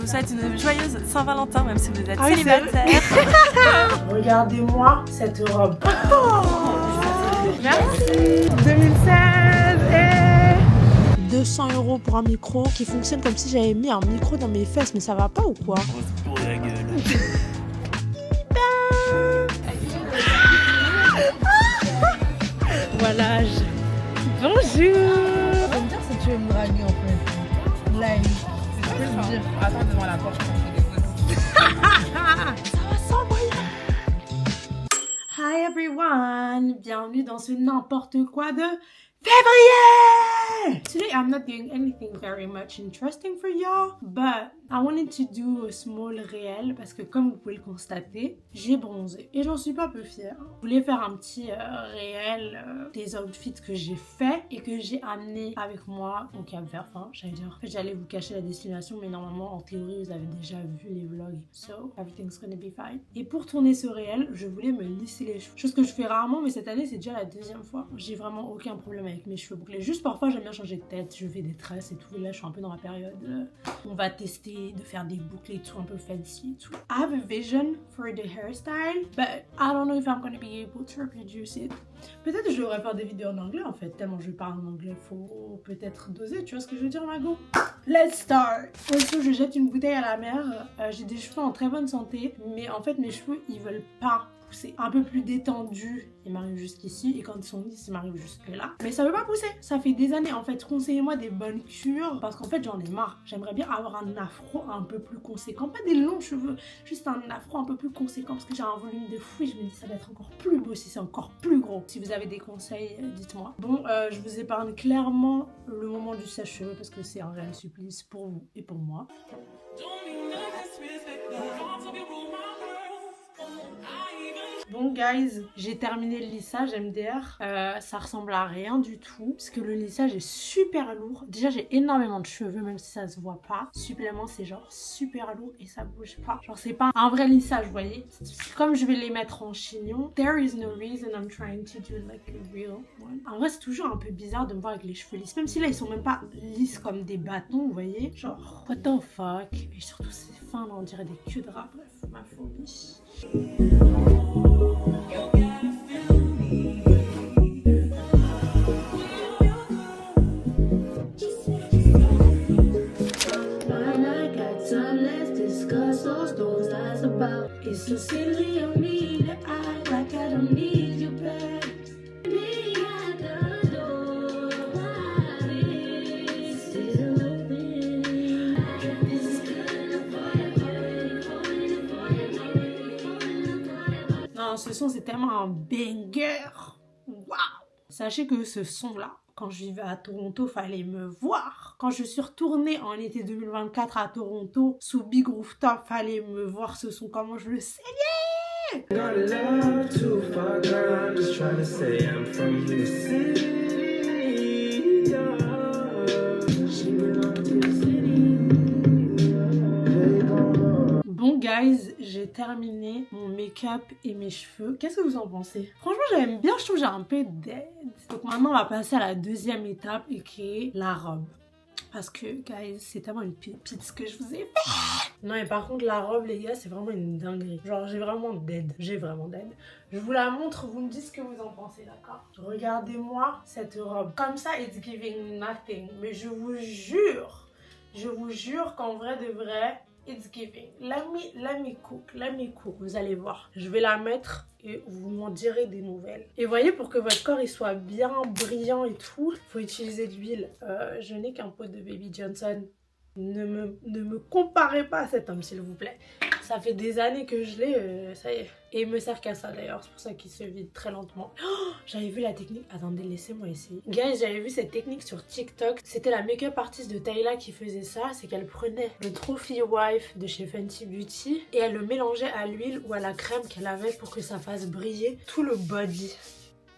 vous souhaite une joyeuse Saint-Valentin, même si vous êtes célibataire. Regardez-moi cette robe. Merci. 2016 et 200 € pour un micro qui fonctionne comme si j'avais mis un micro dans mes fesses, mais ça va pas ou quoi? On se pourrit la gueule. Voilà, bonjour. Faut me dire si tu veux me draguer en fait. Live. C'est ce que je veux dire. Attends devant la porte, je prends des photos. Ça va s'envoyer. Hi everyone, bienvenue dans ce n'importe quoi de février. Today I'm not doing anything very much interesting for y'all, but I wanted to do a small réel parce que comme vous pouvez le constater, j'ai bronzé et j'en suis pas peu fière. Je voulais faire un petit réel des outfits que j'ai fait et que j'ai amené avec moi au Cap Vert. Enfin, j'allais dire, en fait, j'allais vous cacher la destination, mais normalement, en théorie, vous avez déjà vu les vlogs. So, everything's gonna be fine. Et pour tourner ce réel, je voulais me lisser les cheveux. Chose que je fais rarement, mais cette année, c'est déjà la deuxième fois. J'ai vraiment aucun problème avec mes cheveux bouclés. Juste parfois, j'aime bien changer de tête. Je fais des tresses et tout. Et là, je suis un peu dans la période. On va tester de faire des boucles et tout, un peu fancy et tout. I have a vision for the hairstyle, but I don't know if I'm gonna be able to reproduce it. Peut-être que je devrais faire des vidéos en anglais en fait, tellement je parle en anglais, faut peut-être doser, tu vois ce que je veux dire Mago? Let's start! Also, je jette une bouteille à la mer, j'ai des cheveux en très bonne santé, mais en fait mes cheveux ils veulent pas pousser. Un peu plus détendus, ils m'arrivent jusqu'ici, et quand ils sont lisses, ils m'arrivent jusque là. Mais ça veut pas pousser, ça fait des années en fait, conseillez-moi des bonnes cures, parce qu'en fait j'en ai marre. J'aimerais bien avoir un afro un peu plus conséquent, pas des longs cheveux, juste un afro un peu plus conséquent, parce que j'ai un volume de fou et je me dis ça va être encore plus beau si c'est encore plus gros. Si vous avez des conseils, dites-moi. Bon, je vous épargne clairement le moment du sèche-cheveux parce que c'est un réel supplice pour vous et pour moi. Bon guys, j'ai terminé le lissage MDR, ça ressemble à rien du tout parce que le lissage est super lourd. Déjà j'ai énormément de cheveux même si ça se voit pas. Supplément c'est genre super lourd et ça bouge pas. Genre c'est pas un vrai lissage vous voyez. Comme je vais les mettre en chignon, there is no reason I'm trying to do like a real one. En vrai c'est toujours un peu bizarre de me voir avec les cheveux lisses. Même si là ils sont même pas lisses comme des bâtons vous voyez. Genre what the fuck. Et surtout c'est fin là on dirait des queues de rat. Bref ma phobie. It's so silly of me to act like I don't need you back. Me at the door, this is open. This is good for you. Non, ce son c'est tellement un banger. Waouh! Sachez que ce son là, quand je vivais à Toronto, fallait me voir. Quand je suis retournée en été 2024 à Toronto, sous Big Rooftop, fallait me voir ce son, comment je le saignais. Bon guys, j'ai terminé mon make-up et mes cheveux. Qu'est-ce que vous en pensez? Franchement j'aime bien, je trouve que j'ai un peu d'aide. Donc maintenant on va passer à la deuxième étape et qui est la robe. Parce que guys, c'est tellement une pépite ce que je vous ai fait. Non mais par contre la robe les gars c'est vraiment une dinguerie. Genre j'ai vraiment d'aide, Je vous la montre, vous me dites ce que vous en pensez, d'accord? Regardez-moi cette robe. Comme ça it's giving nothing. Mais je vous jure qu'en vrai de vrai, it's giving. Let me cook. Vous allez voir. Je vais la mettre et vous m'en direz des nouvelles. Et voyez, pour que votre corps il soit bien brillant et tout, il faut utiliser de l'huile. Je n'ai qu'un pot de Baby Johnson. Ne me comparez pas à cet homme, s'il vous plaît. Ça fait des années que je l'ai, ça y est. Et il me sert qu'à ça d'ailleurs, c'est pour ça qu'il se vide très lentement. Oh, j'avais vu la technique, attendez, laissez-moi essayer. Guys, j'avais vu cette technique sur TikTok. C'était la make-up artiste de Tayla qui faisait ça. C'est qu'elle prenait le Trophy Wife de chez Fenty Beauty et elle le mélangeait à l'huile ou à la crème qu'elle avait pour que ça fasse briller tout le body.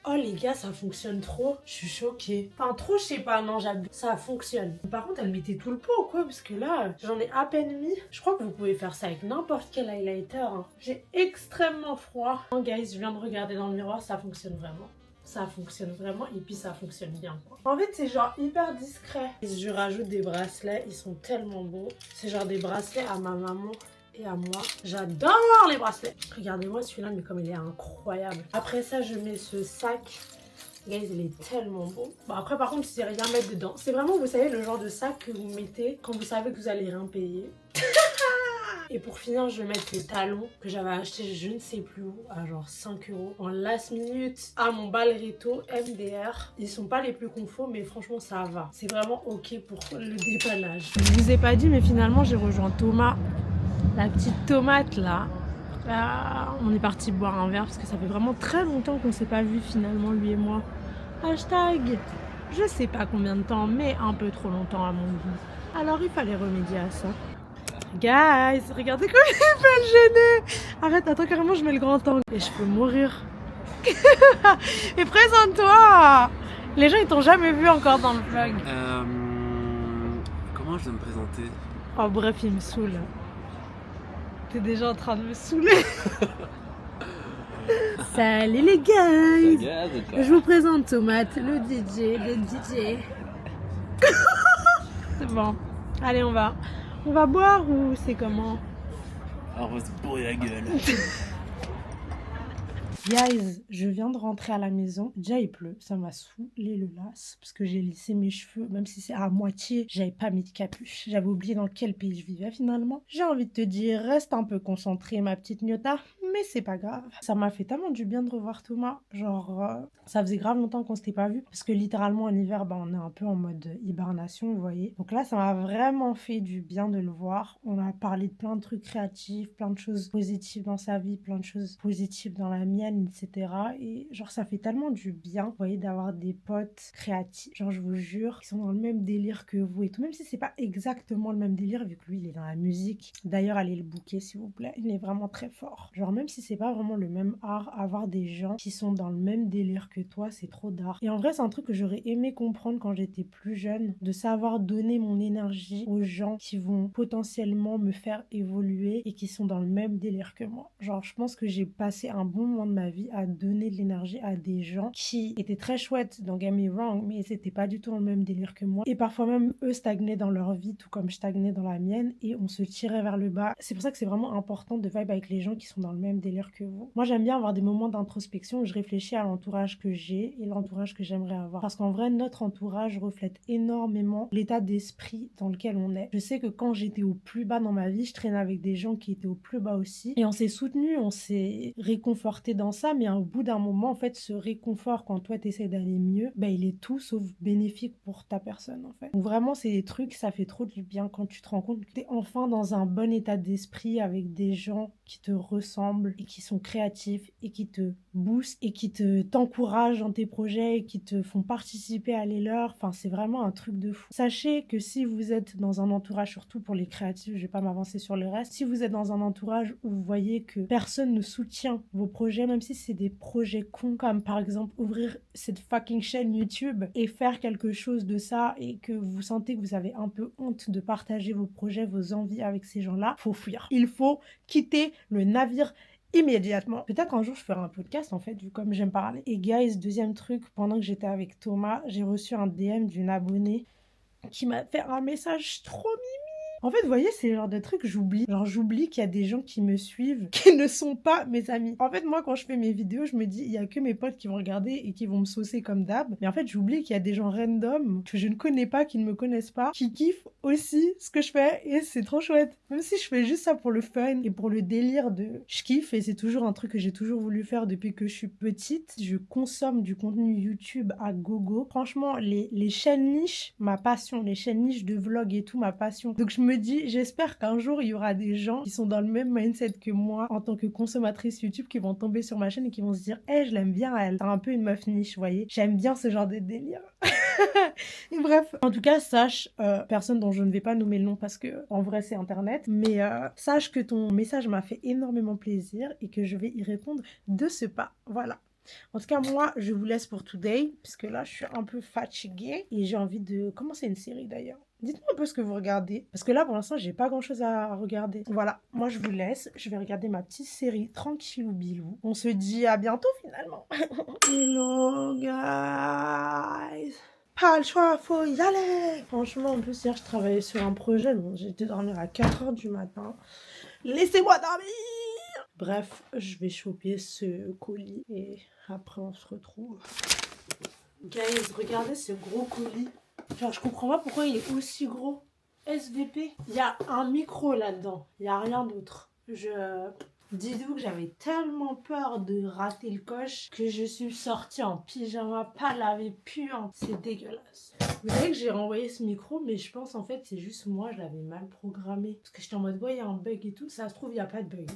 Oh les gars, ça fonctionne trop. Je suis choquée. Enfin trop, je sais pas, non j'abuse. Ça fonctionne. Par contre, elle mettait tout le pot ou quoi? Parce que là, j'en ai à peine mis. Je crois que vous pouvez faire ça avec n'importe quel highlighter. Hein. J'ai extrêmement froid. Oh guys, je viens de regarder dans le miroir, ça fonctionne vraiment. ça fonctionne vraiment et puis ça fonctionne bien quoi. En fait c'est genre hyper discret. Je rajoute des bracelets, ils sont tellement beaux. C'est genre des bracelets à ma maman et à moi. J'adore les bracelets. Regardez-moi celui-là mais comme il est incroyable. Après ça je mets ce sac. Guys, il est tellement beau. Bon après par contre tu sais rien mettre dedans. C'est vraiment vous savez le genre de sac que vous mettez quand vous savez que vous allez rien payer. Et pour finir, je vais mettre les talons que j'avais achetés je ne sais plus où, à genre 5 € en last minute à mon Balleretto MDR. Ils sont pas les plus confos, mais franchement, ça va. C'est vraiment ok pour le dépannage. Je vous ai pas dit, mais finalement, j'ai rejoint Thomas, la petite tomate là. On est parti boire un verre parce que ça fait vraiment très longtemps qu'on s'est pas vu finalement, lui et moi. Hashtag, je sais pas combien de temps, mais un peu trop longtemps à mon goût. Alors, il fallait remédier à ça. Guys, regardez comme il fait le gêner. Arrête, attends, carrément, je mets le grand angle. Et je peux mourir. Et présente-toi. Les gens, ils t'ont jamais vu encore dans le vlog. Comment je dois me présenter? Oh, bref, il me saoule. T'es déjà en train de me saouler. Salut les guys. Je vous présente Tomate, le DJ. C'est bon. Allez, on va. On va boire ou c'est comment? Alors on va se bourrer la gueule. Guys, je viens de rentrer à la maison. Déjà il pleut, ça m'a saoulé le las parce que j'ai lissé mes cheveux, même si c'est à moitié, j'avais pas mis de capuche. J'avais oublié dans quel pays je vivais finalement. J'ai envie de te dire, reste un peu concentrée ma petite gnota, mais c'est pas grave. Ça m'a fait tellement du bien de revoir Thomas. Genre, ça faisait grave longtemps qu'on s'était pas vu parce que littéralement en hiver, on est un peu en mode hibernation, vous voyez. Donc là, ça m'a vraiment fait du bien de le voir. On a parlé de plein de trucs créatifs, plein de choses positives dans sa vie, plein de choses positives dans la mienne, etc. Et genre ça fait tellement du bien, vous voyez, d'avoir des potes créatifs, genre je vous jure, qui sont dans le même délire que vous et tout, même si c'est pas exactement le même délire vu que lui il est dans la musique. D'ailleurs allez le booker s'il vous plaît, il est vraiment très fort. Genre même si c'est pas vraiment le même art, avoir des gens qui sont dans le même délire que toi, c'est trop d'art. Et en vrai c'est un truc que j'aurais aimé comprendre quand j'étais plus jeune, de savoir donner mon énergie aux gens qui vont potentiellement me faire évoluer et qui sont dans le même délire que moi. Genre je pense que j'ai passé un bon moment de ma vie à donner de l'énergie à des gens qui étaient très chouettes, don't get me wrong, mais c'était pas du tout dans le même délire que moi. Et parfois même eux stagnaient dans leur vie, tout comme je stagnais dans la mienne, et on se tirait vers le bas. C'est pour ça que c'est vraiment important de vibe avec les gens qui sont dans le même délire que vous. Moi j'aime bien avoir des moments d'introspection où je réfléchis à l'entourage que j'ai et l'entourage que j'aimerais avoir. Parce qu'en vrai, notre entourage reflète énormément l'état d'esprit dans lequel on est. Je sais que quand j'étais au plus bas dans ma vie, je traînais avec des gens qui étaient au plus bas aussi. Et on s'est soutenus, on s'est réconforté dans ça, mais au bout d'un moment, en fait, ce réconfort, quand toi, t'essaies d'aller mieux, il est tout sauf bénéfique pour ta personne, en fait. Donc vraiment, c'est des trucs, ça fait trop du bien quand tu te rends compte que t'es enfin dans un bon état d'esprit avec des gens qui te ressemblent et qui sont créatifs et qui te boostent et qui t'encouragent dans tes projets et qui te font participer à les leurs. Enfin, c'est vraiment un truc de fou. Sachez que si vous êtes dans un entourage, surtout pour les créatifs, je vais pas m'avancer sur le reste, si vous êtes dans un entourage où vous voyez que personne ne soutient vos projets, même si c'est des projets cons, comme par exemple ouvrir cette fucking chaîne YouTube et faire quelque chose de ça et que vous sentez que vous avez un peu honte de partager vos projets, vos envies avec ces gens-là, faut fuir. Il faut quitter le navire immédiatement. Peut-être un jour je ferai un podcast en fait, vu comme j'aime parler. Et guys, deuxième truc, pendant que j'étais avec Thomas, j'ai reçu un DM d'une abonnée qui m'a fait un message trop mimi. En fait, vous voyez, c'est le genre de truc que j'oublie. Genre, j'oublie qu'il y a des gens qui me suivent, qui ne sont pas mes amis. En fait, moi, quand je fais mes vidéos, je me dis, il y a que mes potes qui vont regarder et qui vont me saucer comme d'hab. Mais en fait, j'oublie qu'il y a des gens random, que je ne connais pas, qui ne me connaissent pas, qui kiffent aussi ce que je fais. Et c'est trop chouette. Même si je fais juste ça pour le fun et pour le délire de... Je kiffe et c'est toujours un truc que j'ai toujours voulu faire depuis que je suis petite. Je consomme du contenu YouTube à gogo. Franchement, les chaînes niches, ma passion. Les chaînes niches de vlog et tout, ma passion. Donc, je me dis, j'espère qu'un jour il y aura des gens qui sont dans le même mindset que moi en tant que consommatrice YouTube qui vont tomber sur ma chaîne et qui vont se dire je l'aime bien elle, c'est un peu une meuf niche, vous voyez, j'aime bien ce genre de délire. Et bref, en tout cas sache, personne dont je ne vais pas nommer le nom parce que en vrai c'est internet, mais sache que ton message m'a fait énormément plaisir et que je vais y répondre de ce pas, voilà. En tout cas, moi, je vous laisse pour today, puisque là, je suis un peu fatiguée et j'ai envie de commencer une série d'ailleurs. Dites-moi un peu ce que vous regardez. Parce que là, pour l'instant, j'ai pas grand-chose à regarder. Voilà, moi, je vous laisse. Je vais regarder ma petite série tranquillou bilou. On se dit à bientôt, finalement. Hello, guys. Pas le choix, faut y aller. Franchement, en plus, hier, je travaillais sur un projet. Donc, j'ai dû dormir à 4h du matin. Laissez-moi dormir. Bref, je vais choper ce colis. Et après, on se retrouve. Guys, regardez ce gros colis. Genre, je comprends pas pourquoi il est aussi gros. SVP. Il y a un micro là-dedans. Il n'y a rien d'autre. Dites-vous que j'avais tellement peur de rater le coche que je suis sortie en pyjama, pas lavé, puant. C'est dégueulasse. Vous savez que j'ai renvoyé ce micro, mais je pense en fait c'est juste moi, je l'avais mal programmé. Parce que j'étais en mode, ouais, il y a un bug et tout. Ça se trouve, il n'y a pas de bug.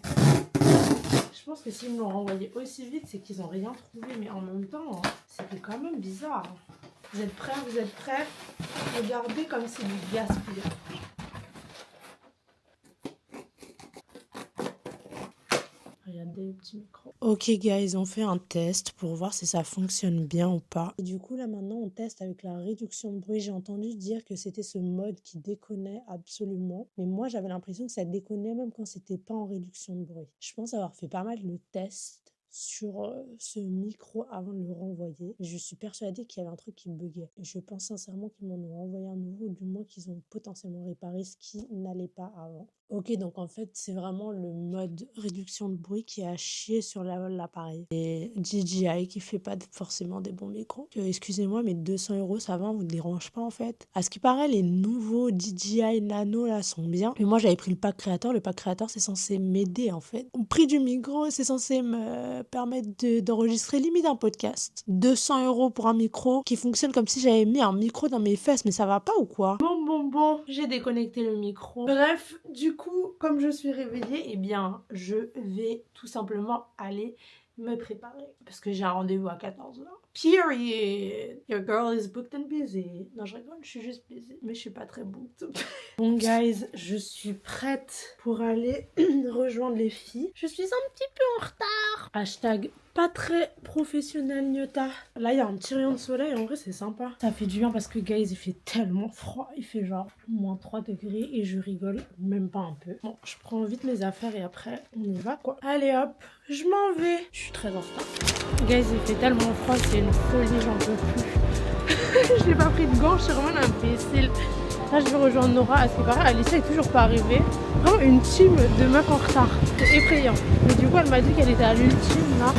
Je pense que s'ils me l'ont renvoyé aussi vite, c'est qu'ils n'ont rien trouvé. Mais en même temps, c'était quand même bizarre. Vous êtes prêts? Vous êtes prêts? Regardez comme c'est du gaspillage. Regardez le petit micro. Ok guys, on fait un test pour voir si ça fonctionne bien ou pas. Et du coup là maintenant on teste avec la réduction de bruit. J'ai entendu dire que c'était ce mode qui déconnait absolument. Mais moi j'avais l'impression que ça déconnait même quand c'était pas en réduction de bruit. Je pense avoir fait pas mal le test sur ce micro avant de le renvoyer. Je suis persuadée qu'il y avait un truc qui buguait. Et je pense sincèrement qu'ils m'en ont renvoyé un nouveau, ou du moins qu'ils ont potentiellement réparé ce qui n'allait pas avant. Ok, donc en fait, c'est vraiment le mode réduction de bruit qui a chié sur l'appareil. Et DJI qui fait pas forcément des bons micros. Excusez-moi, mais 200 €, ça va, on vous dérange pas en fait. À ce qui paraît, les nouveaux DJI Nano là sont bien. Mais moi, j'avais pris le pack créateur. Le pack créateur, c'est censé m'aider en fait. Au prix du micro, c'est censé me permettre d'enregistrer limite un podcast. 200 € pour un micro qui fonctionne comme si j'avais mis un micro dans mes fesses, mais ça va pas ou quoi? Bon, j'ai déconnecté le micro. Bref, du coup, comme je suis réveillée, eh bien, je vais tout simplement aller me préparer. Parce que j'ai un rendez-vous à 14h. Period. Your girl is booked and busy. Non, je rigole, je suis juste busy. Mais je suis pas très booked. Bon, guys, je suis prête pour aller rejoindre les filles. Je suis un petit peu en retard. Hashtag pas très professionnel, Nyota. Là, il y a un petit rayon de soleil. En vrai, c'est sympa. Ça fait du bien parce que, guys, il fait tellement froid. Il fait genre moins 3 degrés et je rigole même pas un peu. Bon, je prends vite mes affaires et après, on y va, quoi. Allez, hop, je m'en vais. Je suis très en retard. Guys, il fait tellement froid, c'est une folie, j'en peux plus. J'ai pas pris de gants, je suis vraiment un imbécile. Là, je vais rejoindre Nora. À ce qui paraît, Alicia est toujours pas arrivée. Vraiment une team de meufs en retard. C'est effrayant. Mais du coup, elle m'a dit qu'elle était à l'ultime là. Donc,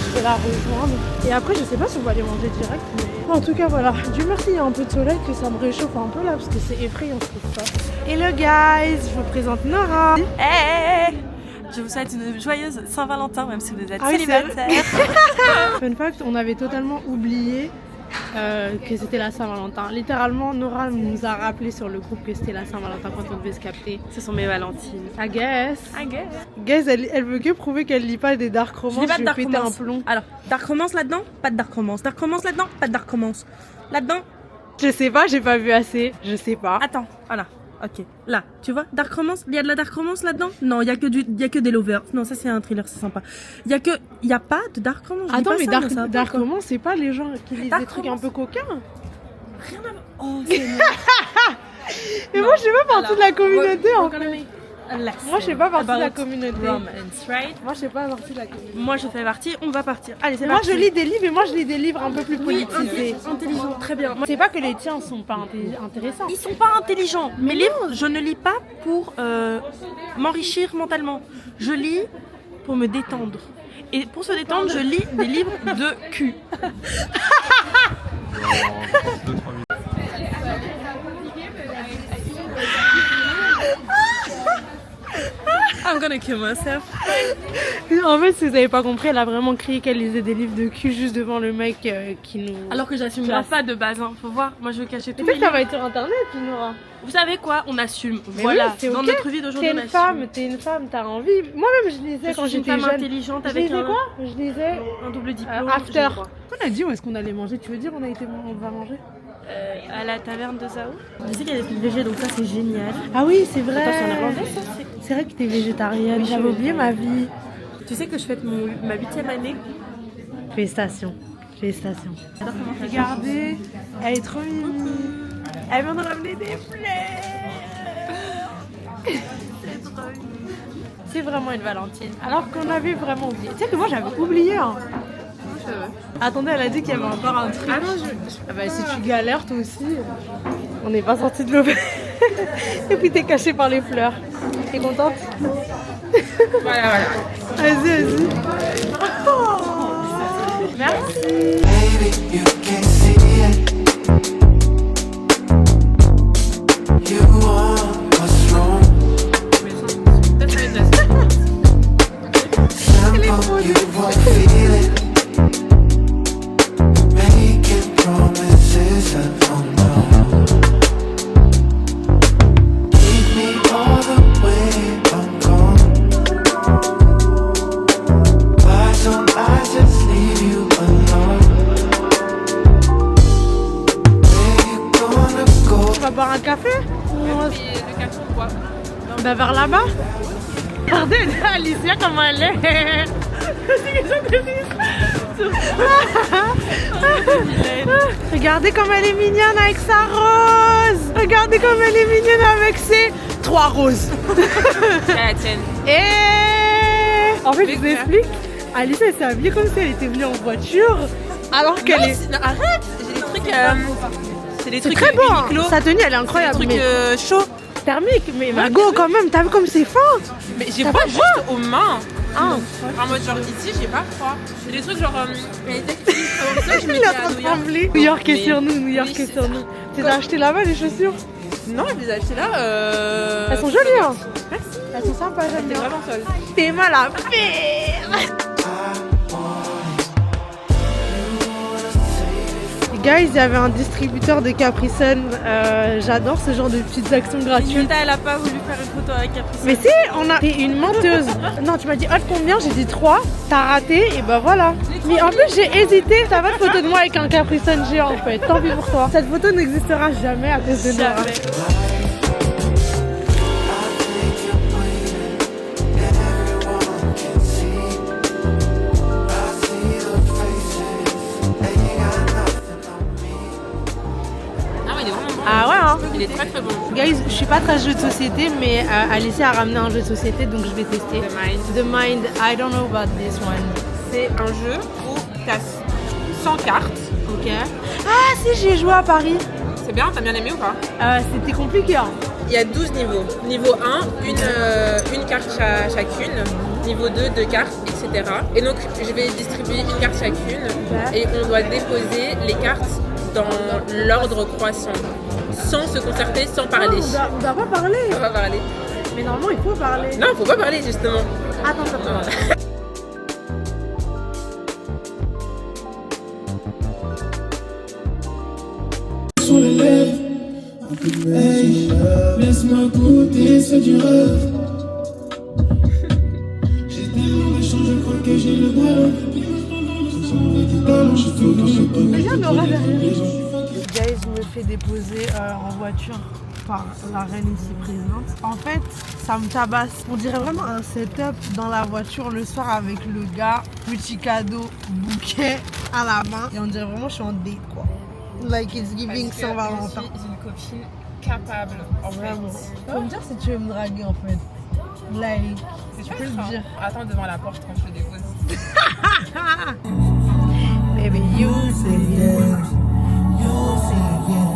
je vais la rejoindre. Et après, je sais pas si on va aller manger direct. Mais en tout cas, voilà. Dieu merci, il y a un peu de soleil que ça me réchauffe un peu là. Parce que c'est effrayant ce qui se passe. Hello guys, je vous présente Nora. Hey, je vous souhaite une joyeuse Saint-Valentin, même si vous êtes célibataire. Fun fact, on avait totalement oublié que c'était la Saint-Valentin. Littéralement, Nora nous a rappelé sur le groupe que c'était la Saint-Valentin quand on devait se capter. Ce sont mes Valentines. I guess. Guys, elle veut que prouver qu'elle lit pas des dark romances. je lis pas de dark péter un romance. plomb. Alors, dark romance là-dedans, pas de dark romance. Dark romance là-dedans, pas de dark romance. Là-dedans, Je sais pas, j'ai pas vu assez. Je sais pas. attends, voilà. Ok, là, tu vois, dark romance, il y a de la dark romance là-dedans? Non, il y a que des lovers. Non, ça c'est un thriller, c'est sympa. Il y a pas de dark romance. Je dis Attends, pas mais ça, dark, ça va pas, dark quoi. romance, c'est pas les gens qui lisent Dark des trucs romance. un peu coquins? Rien à voir. Oh, c'est nul. Mais moi, je fais pas partie de la communauté en fait. Moi, je fais pas partie de la communauté. Romance, right? Moi, je fais pas partie de la communauté. Moi, je fais partie, on va partir. Allez, c'est Moi, parti. je lis des livres et moi, je lis des livres un peu plus Oui, politisés. intelligent, très bien. Moi, C'est pas que les tiens sont pas intéressants. ils sont pas intelligents. Mes livres, je ne lis pas pour m'enrichir mentalement. Je lis pour me détendre. Et pour se détendre, je lis des livres de cul. I'm gonna kill myself. En fait, si vous avez pas compris, elle a vraiment crié qu'elle lisait des livres de cul juste devant le mec qui nous... Alors que j'assume Classe. pas de base, hein. Faut voir, moi je veux cacher tout. Peut-être que ça va être sur internet, Nora. Vous savez quoi? On assume. Mais Voilà, oui, c'est dans ok. notre vie d'aujourd'hui, on assume. T'es une femme, t'as envie. Moi-même, je lisais Je quand suis une j'étais femme jeune. intelligente Je avec lisais un, quoi? Je lisais un double diplôme. After. j'ai le droit. On a dit où est-ce qu'on allait manger? Tu veux dire on va manger? À la taverne de Zao. Je sais qu'il y a des trucs végés, donc ça c'est génial. Ah oui, c'est vrai. Attends, c'est en irlandais ça? C'est vrai que t'es végétarienne. Oui, J'avais je- oublié ma vie. Tu sais que je fête ma 8e année. Félicitations. Félicitations. J'adore comment ça Regardez, elle est trop mimi. Elle vient de ramener des fleurs. C'est drôle. C'est vraiment une Valentine. Alors qu'on avait vraiment oublié. Tu sais que moi j'avais oublié. Hein. Attendez, elle a dit qu'il y avait encore un truc. Ah non, ah bah, si tu galères toi aussi, on n'est pas sorti de l'auberge. Et puis t'es cachée par les fleurs. T'es contente? Voilà. Vas-y. Oh, merci. Baby, you can't see it. You want what's wrong. Simple, you won't feel it. Making promises and unknown. Keep me all the way I'm gone. Why don't I just leave you alone? Where you gonna go? On va boire un café? Le café ou quoi? Bah vers là-bas. Regardez Alicia comment elle est. Regardez comme elle est mignonne avec sa rose. Regardez comme elle est mignonne avec ses 3 roses. C'est la tienne. Et en fait, je vous explique. Alicia elle s'est habillée comme si elle était venue en voiture. Alors qu'elle est. Non, arrête. J'ai des trucs. C'est des C'est trucs très beau. Hein. Uniqlo. Sa tenue elle est incroyable. Des Mais trucs chauds. thermique. Mais Margot quand même, t'as vu comme c'est fin. Mais j'ai pas juste aux mains. Ah. En mode genre ici, j'ai pas froid. J'ai des trucs genre. Les textiles, comme ça, je Il mettais est en à train de New York. trembler. New York est Mais- sur nous, New York oui, est c'est sur ça. nous. Tu les as achetées là-bas les chaussures? Non, je les ai achetées là. Elles sont jolies hein. Merci. Elles sont sympas, j'aime C'est bien. vraiment seul. T'es mal à faire. Guys, il y avait un distributeur de Capri Sun. J'adore ce genre de petites actions gratuites. Nita, elle a pas voulu faire une photo avec Capri Sun. Mais si, t'es une menteuse. Non, tu m'as dit, combien? J'ai dit 3. T'as raté, et bah voilà. Mais en plus, j'ai hésité. T'as pas de photo de moi avec un Capri Sun géant en fait. Tant pis pour toi. Cette photo n'existera jamais à cause de Nora. Jamais. Ah, mais il est vraiment bon. Ah ouais, hein. Il est très très bon. Guys, je suis pas très jeu de société, mais Alicia a ramené un jeu de société, donc je vais tester. The Mind. The Mind, I don't know about this one. C'est un jeu où t'as 100 cartes. Ok. Ah si, j'y ai joué à Paris. C'est bien, t'as bien aimé ou pas? C'était compliqué. Hein. Il y a 12 niveaux. Niveau 1, une carte chacune. Niveau 2, 2 cartes, etc. Et donc, je vais distribuer une carte chacune. Et on doit déposer les cartes dans l'ordre croissant. Sans se concerter, sans parler. On doit pas parler. On va parler. Mais normalement, il faut parler. Non, faut pas parler, justement. Attends. Sur les lèvres, un peu de hey, laisse-moi goûter, c'est du rêve. J'ai tellement de chance, je crois que j'ai le droit. Je suis tout dans ce Guys, me fait déposer en voiture par la reine ici présente. En fait, ça me tabasse. On dirait vraiment un setup dans la voiture le soir avec le gars, petit cadeau, bouquet à la main. Et on dirait vraiment que je suis en date quoi. Like it's giving Saint-Valentin. J'ai une copine capable, en Vraiment. fait. Faut me dire si tu veux me draguer en fait. Like, tu peux le dire. Attends devant la porte quand je le dépose. Baby, you say yes. You say yes.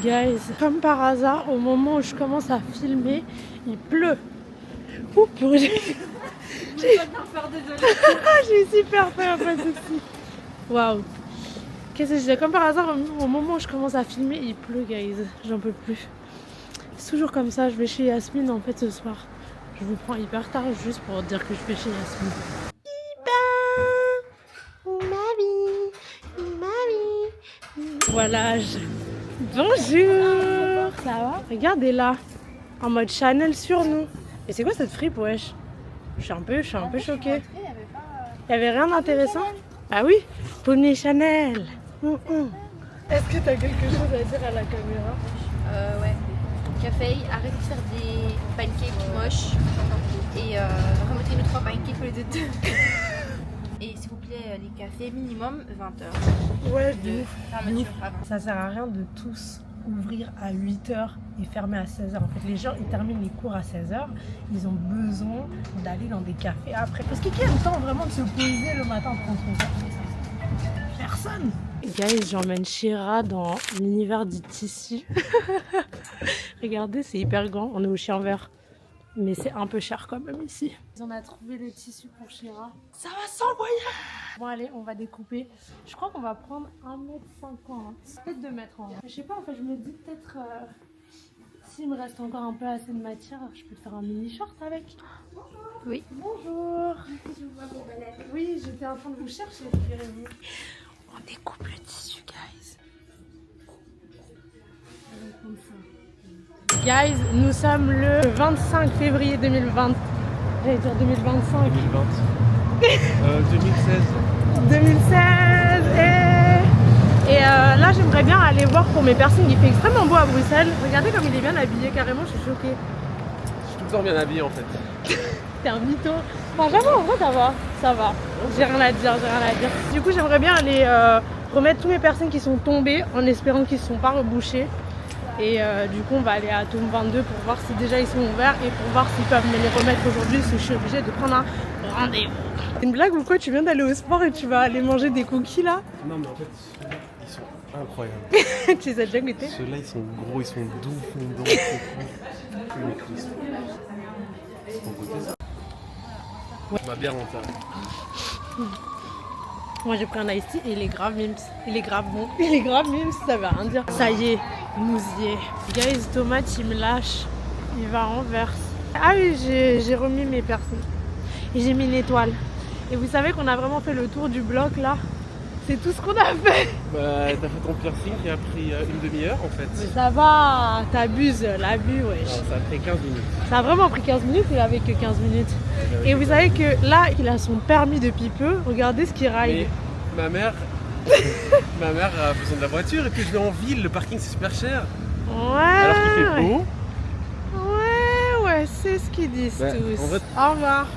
Guys, comme par hasard, au moment où je commence à filmer, il pleut. Ouh, purée. J'ai super peur, pas de soucis. Waouh. Qu'est-ce que je disais? Comme par hasard, au moment où je commence à filmer, il pleut, guys. J'en peux plus. C'est toujours comme ça. Je vais chez Yasmine en fait ce soir. Je vous prends hyper tard juste pour dire que je vais chez Yasmine. Voilà. Bonjour. Ça va? Regardez là. En mode Chanel sur nous. Et c'est quoi cette fripe, wesh? Je suis un peu choquée. Il y avait rien d'intéressant? Ah oui, poney Chanel. Est-ce que t'as quelque chose à dire à la caméra? Ouais. Café, arrêtez de faire des pancakes moches et remettez-nous 3 pancakes au lieu de 2. Et s'il vous plaît, les cafés minimum 20h. Ouais, De fermeture avant. Ça sert à rien de tous ouvrir à 8h et fermer à 16h. En fait, les gens, ils terminent les cours à 16h. Ils ont besoin d'aller dans des cafés après. Parce que qui a le temps vraiment de se poser le matin pour prendre son café? Personne. Guys, j'emmène Shira dans l'univers du tissu. Regardez, c'est hyper grand. On est au Chien Vert. Mais c'est un peu cher quand même ici. On a trouvé le tissu pour Shira. Ça va s'envoyer. Bon allez, on va découper. Je crois qu'on va prendre 1m50. Peut-être 2 mètres en vrai. Je sais pas, en fait je me dis peut-être... s'il me reste encore un peu assez de matière, je peux te faire un mini short avec. Oui. Bonjour. Oui, j'étais en train de vous chercher. On découpe le tissu, guys. Guys, nous sommes le 25 février 2020. J'allais dire 2025. 2020. 2016. 2016 et là j'aimerais bien aller voir pour mes piercings. Il fait extrêmement beau à Bruxelles. Regardez comme il est bien habillé, carrément je suis choquée. Je suis tout le temps bien habillé en fait. T'es un mytho. Enfin j'avoue en vrai ça va. J'ai rien à dire. Du coup j'aimerais bien aller remettre tous mes piercings qui sont tombés en espérant qu'ils ne sont pas rebouchés. Et du coup on va aller à Tome 22 pour voir si déjà ils sont ouverts et pour voir s'ils peuvent me les remettre aujourd'hui parce que je suis obligée de prendre un rendez-vous. C'est une blague ou quoi? Tu viens d'aller au sport et tu vas aller manger des cookies là? Non mais en fait, ceux-là, ils sont incroyables. Tu les as déjà goûtés? Ceux-là, ils sont gros, ils sont doux, fondants, ils sont goûter ça. Ouais. Ma bière en tas. Moi j'ai pris un iced tea et il est grave mims. Il est grave bon. Il est grave mims, ça veut rien dire. Ça y est, nous y est. Guys, Tomate il me lâche. Il va en verse. Ah oui, j'ai remis mes piercings. Et j'ai mis une étoile. Et vous savez qu'on a vraiment fait le tour du bloc là. C'est tout ce qu'on a fait. Bah, t'as fait ton piercing qui a pris une demi-heure en fait. Mais ça va, t'abuses, l'abus, wesh. Non, ça a pris 15 minutes. Ça a vraiment pris 15 minutes, il avait que 15 minutes. Et vous savez que là, il a son permis depuis peu. Regardez ce qu'il ride. Et ma mère a besoin de la voiture et puis je vais en ville, le parking c'est super cher. Ouais. Alors qu'il fait beau. Ouais, c'est ce qu'ils disent Bah, tous. en vrai... Au revoir.